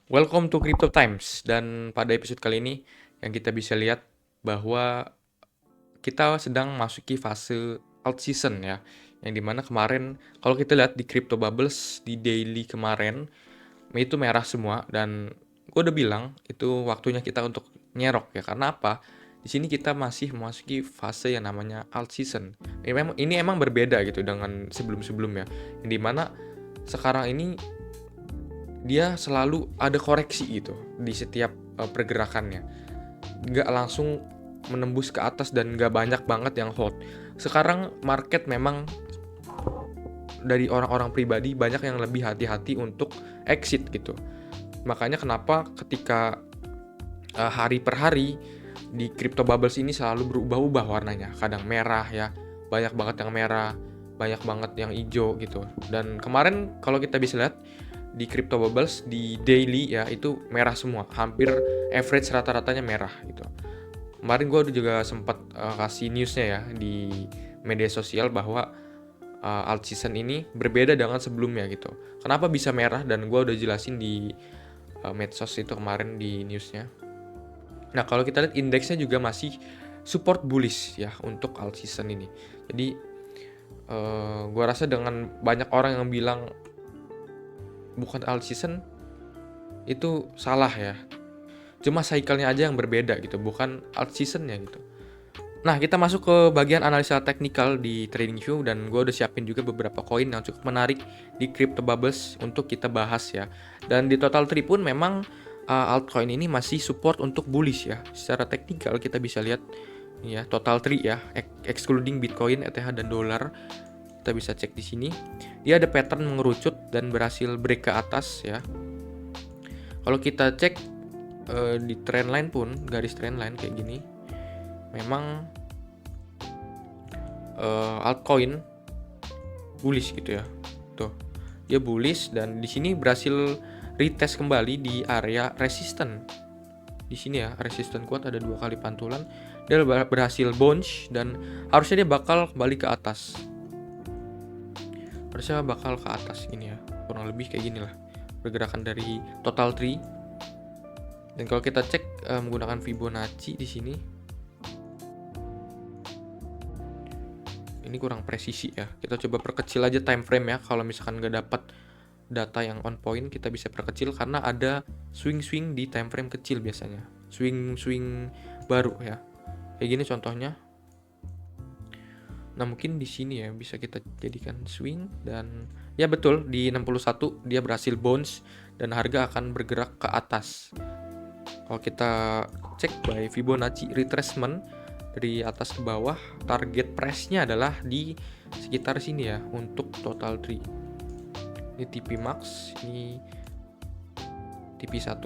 Welcome to Crypto Times, dan pada episode kali ini yang kita bisa lihat bahwa kita sedang masuki fase alt season ya, yang dimana kemarin kalau kita lihat di Crypto Bubbles di daily kemarin itu merah semua, dan gue udah bilang itu waktunya kita untuk nyerok ya. Karena apa? Di sini kita masih memasuki fase yang namanya alt season. Ini emang berbeda gitu dengan sebelum-sebelumnya, yang dimana sekarang ini dia selalu ada koreksi gitu di setiap pergerakannya, nggak langsung menembus ke atas dan nggak banyak banget yang hold. Sekarang market memang dari orang-orang pribadi banyak yang lebih hati-hati untuk exit gitu. Makanya kenapa ketika hari per hari di crypto bubbles ini selalu berubah-ubah warnanya, kadang merah ya, banyak banget yang merah, banyak banget yang hijau gitu. Dan kemarin kalau kita bisa lihat di crypto bubbles di daily ya itu merah semua, hampir average rata-ratanya merah gitu. Kemarin gue juga sempat kasih newsnya ya di media sosial bahwa alt season ini berbeda dengan sebelumnya gitu. Kenapa bisa merah, dan gue udah jelasin di medsos itu kemarin di newsnya. Nah, kalau kita lihat indeksnya juga masih support bullish ya untuk alt season ini. Jadi gue rasa dengan banyak orang yang bilang bukan alt season itu salah ya. Cuma cycle-nya aja yang berbeda gitu, bukan alt season-nya gitu. Nah, kita masuk ke bagian analisa teknikal di TradingView, dan gue udah siapin juga beberapa koin yang cukup menarik di Crypto Bubbles untuk kita bahas ya. Dan di Total Tree pun memang altcoin ini masih support untuk bullish ya. Secara teknikal kita bisa lihat ya Total Tree ya, excluding Bitcoin, ETH dan dolar. Kita bisa cek di sini. Dia ada pattern mengerucut dan berhasil break ke atas ya. Kalau kita cek di trendline pun, garis trendline kayak gini, memang altcoin bullish gitu ya. Tuh, dia bullish dan di sini berhasil retest kembali di area resisten. Di sini ya, resisten kuat ada 2 kali pantulan. Dia berhasil bounce dan harusnya dia bakal kembali ke atas. Harusnya bakal ke atas ini ya. Kurang lebih kayak gini lah pergerakan dari Total Tree. Dan kalau kita cek menggunakan Fibonacci di sini, ini kurang presisi ya. Kita coba perkecil aja time frame ya. Kalau misalkan nggak dapat data yang on point, kita bisa perkecil karena ada swing-swing di time frame kecil biasanya. Swing-swing baru ya. Kayak gini contohnya. Nah, mungkin di sini ya bisa kita jadikan swing, dan ya betul di 61 dia berhasil bounce dan harga akan bergerak ke atas. Kalau kita cek by Fibonacci retracement dari atas ke bawah, target price-nya adalah di sekitar sini ya untuk Total Tree. Ini TP max, ini TP1.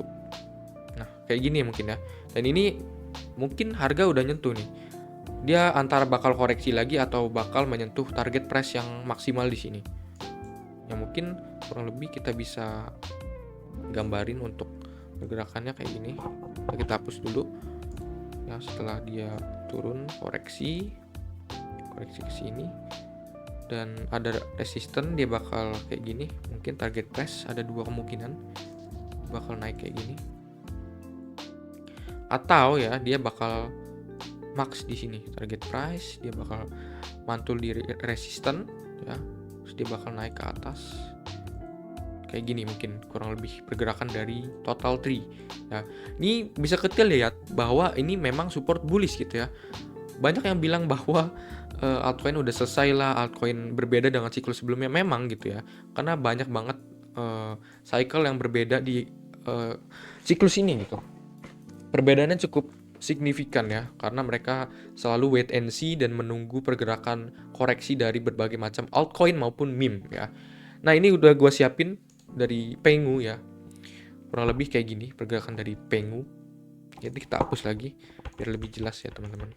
Nah, kayak gini mungkin ya. Dan ini mungkin harga udah nyentuh nih. Dia antara bakal koreksi lagi atau bakal menyentuh target price yang maksimal di sini. Yang mungkin kurang lebih kita bisa gambarin untuk pergerakannya kayak gini. Kita hapus dulu. Ya, setelah dia turun koreksi ke sini dan ada resisten, dia bakal kayak gini. Mungkin target price ada 2 kemungkinan, bakal naik kayak gini. Atau ya dia bakal max di sini target price, dia bakal mantul di resisten ya, terus dia bakal naik ke atas kayak gini. Mungkin kurang lebih pergerakan dari Total Tree ya. Ini bisa kita lihat bahwa ini memang support bullish gitu ya. Banyak yang bilang bahwa altcoin udah selesai lah, altcoin berbeda dengan siklus sebelumnya. Memang gitu ya, karena banyak banget cycle yang berbeda di siklus ini gitu. Perbedaannya cukup signifikan ya, karena mereka selalu wait and see dan menunggu pergerakan koreksi dari berbagai macam altcoin maupun meme ya. Nah, ini udah gue siapin dari Pengu ya, kurang lebih kayak gini pergerakan dari Pengu. Jadi kita hapus lagi biar lebih jelas ya teman-teman.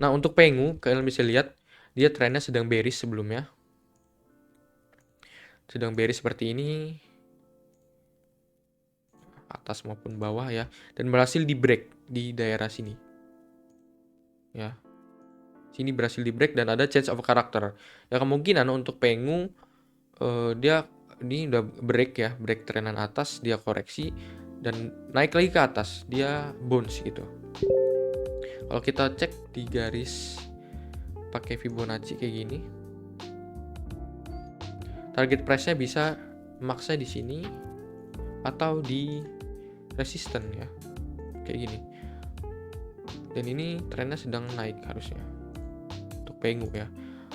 Nah, untuk Pengu kalian bisa lihat dia trennya sedang bearish sebelumnya, sedang bearish seperti ini, atas maupun bawah ya, dan berhasil di break di daerah sini ya. Sini berhasil di break dan ada change of character ya. Kemungkinan untuk Pengu dia ini udah break ya, break trenan atas, dia koreksi dan naik lagi ke atas, dia bounce gitu. Kalau kita cek di garis pakai Fibonacci kayak gini, target price-nya bisa max-nya di sini atau di resisten ya, kayak gini. Dan ini trennya sedang naik harusnya untuk Pengu ya.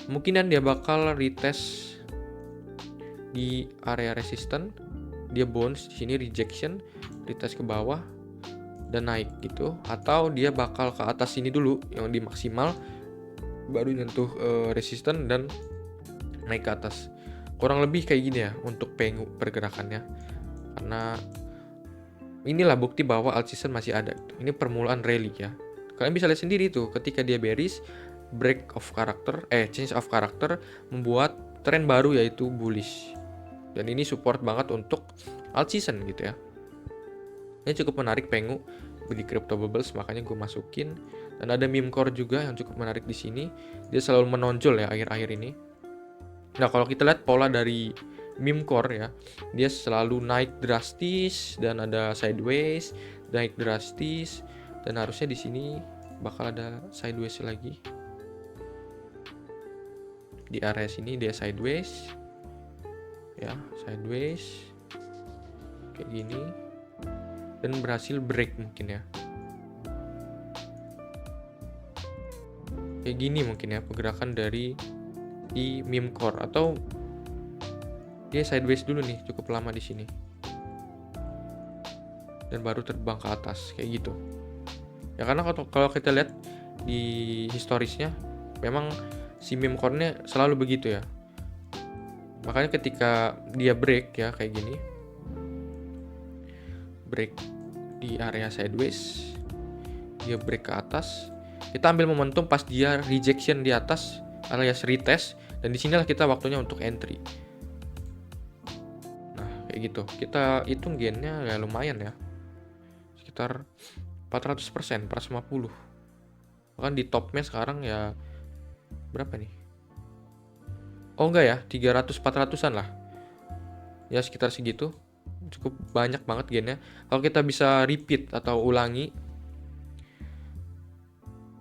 Mungkinan dia bakal retest di area resisten, dia bounce di sini, rejection, retest ke bawah dan naik gitu, atau dia bakal ke atas sini dulu yang di maksimal baru nyentuh resisten dan naik ke atas. Kurang lebih kayak gini ya untuk Pengu pergerakannya, karena inilah bukti bahwa alt season masih ada. Ini permulaan rally ya. Kalian bisa lihat sendiri tuh ketika dia bearish, change of character membuat tren baru yaitu bullish. Dan ini support banget untuk alt season gitu ya. Ini cukup menarik Pengu di Crypto Bubbles, makanya gue masukin. Dan ada meme core juga yang cukup menarik di sini. Dia selalu menonjol ya akhir-akhir ini. Nah, kalau kita lihat pola dari meme core ya, dia selalu naik drastis dan ada sideways, naik drastis, dan harusnya di sini bakal ada sideways lagi. Di area sini dia sideways. Ya, sideways kayak gini. Dan berhasil break mungkin ya. Kayak gini mungkin ya pergerakan dari di meme core, atau dia sideways dulu nih cukup lama di sini dan baru terbang ke atas kayak gitu ya. Karena kalau kita lihat di historisnya memang si meme core-nya selalu begitu ya. Makanya ketika dia break ya kayak gini, break di area sideways, dia break ke atas, kita ambil momentum pas dia rejection di atas alias retest, dan disinilah kita waktunya untuk entry. Nah kayak gitu, kita hitung gainnya ya lumayan ya, sekitar 400%, 450. Bahkan di topnya sekarang ya berapa nih? Oh enggak ya, 300-400an lah ya, sekitar segitu. Cukup banyak banget gainnya. Kalau kita bisa repeat atau ulangi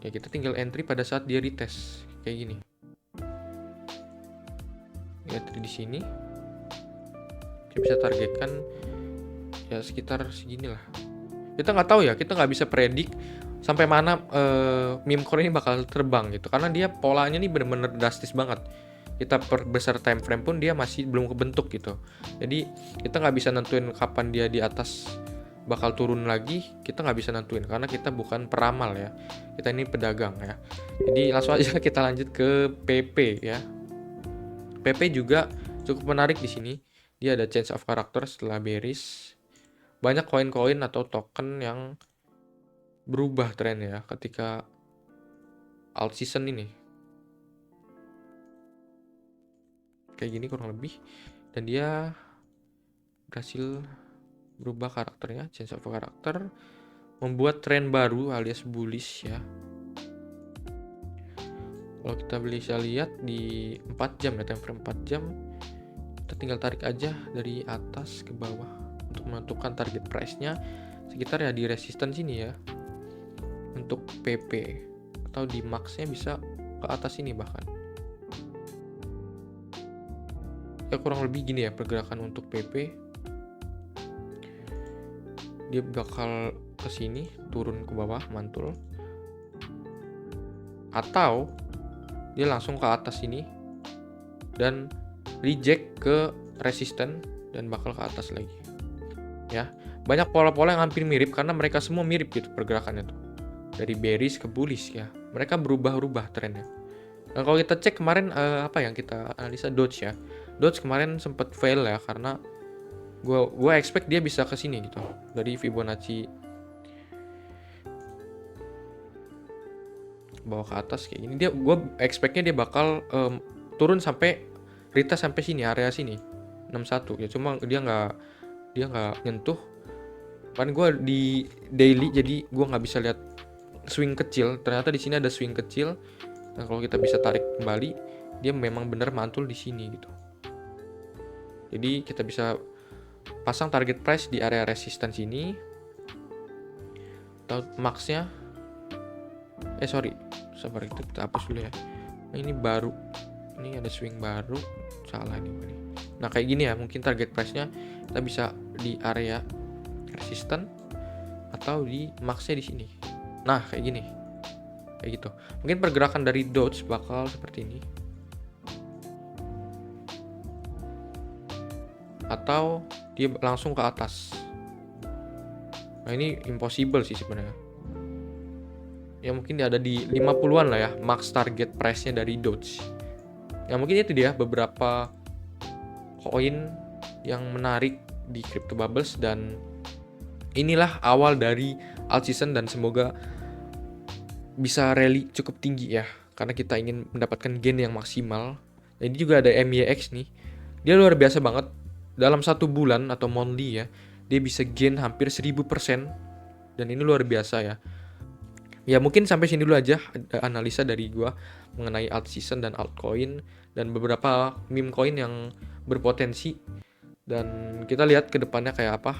ya, kita tinggal entry pada saat dia retest kayak gini. Entry di sini kita bisa targetkan ya sekitar seginilah. Kita nggak tahu ya, kita nggak bisa predik sampai mana meme core ini bakal terbang gitu, karena dia polanya nih bener-bener drastis banget. Kita perbesar time frame pun dia masih belum kebentuk gitu. Jadi kita nggak bisa nentuin kapan dia di atas bakal turun lagi. Kita nggak bisa nentuin karena kita bukan peramal ya, kita ini pedagang ya. Jadi langsung aja kita lanjut ke PP ya. PP juga cukup menarik di sini. Dia ada change of character setelah bearish. Banyak koin-koin atau token yang berubah tren ya ketika alt season ini. Kayak gini kurang lebih. Dan dia berhasil berubah karakternya, change of character, membuat tren baru alias bullish ya. Kalau kita bisa lihat di 4 jam ya, time frame 4 jam, kita tinggal tarik aja dari atas ke bawah untuk menentukan target price-nya sekitar ya di resisten sini ya. Untuk PP atau di max-nya bisa ke atas ini bahkan. Ya kurang lebih gini ya pergerakan untuk PP. Dia bakal ke sini, turun ke bawah, mantul. Atau dia langsung ke atas ini dan reject ke resisten dan bakal ke atas lagi. Ya, banyak pola-pola yang hampir mirip karena mereka semua mirip gitu pergerakannya tuh. Dari bearish ke bullish ya. Mereka berubah-ubah trennya. Nah, kalau kita cek kemarin apa yang kita analisa Doge ya. Doge kemarin sempat fail ya karena gue expect dia bisa ke sini gitu. Dari Fibonacci bawa ke atas kayak gini, gue expectnya dia bakal turun sampai retest sampai sini, area sini 61 ya. Cuma dia nggak nyentuh. Kan gue di daily jadi gue nggak bisa lihat swing kecil. Ternyata di sini ada swing kecil, dan kalau kita bisa tarik kembali dia memang benar mantul di sini gitu. Jadi kita bisa pasang target price di area resistance ini. Atau max-nya. Sabar, itu kita hapus dulu ya. Nah, ini baru. Ini ada swing baru. Salah nih. Nah, kayak gini ya, mungkin target price-nya kita bisa di area resistance atau di max-nya di sini. Nah, kayak gini. Kayak gitu. Mungkin pergerakan dari Doge bakal seperti ini. Atau dia langsung ke atas. Nah, ini impossible sih sebenarnya. Ya mungkin dia ada di 50-an lah ya, max target price-nya dari Doge. Ya mungkin itu dia beberapa koin yang menarik di Crypto Bubbles, dan inilah awal dari alt season, dan semoga bisa rally cukup tinggi ya, karena kita ingin mendapatkan gain yang maksimal. Nah, ini juga ada MYX nih. Dia luar biasa banget. Dalam 1 bulan atau monthly ya, dia bisa gain hampir 1000%. Dan ini luar biasa ya. Ya mungkin sampai sini dulu aja analisa dari gua mengenai alt season dan altcoin dan beberapa meme coin yang berpotensi, dan kita lihat ke depannya kayak apa.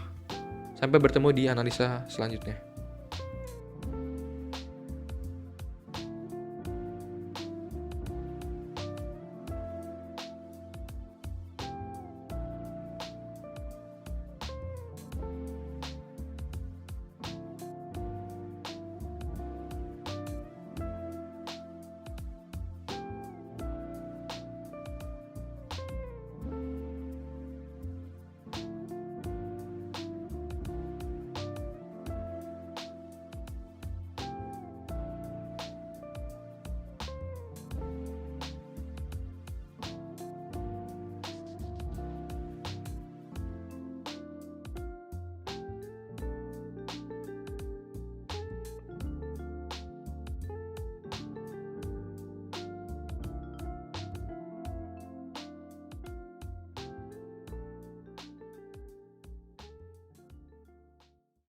Sampai bertemu di analisa selanjutnya.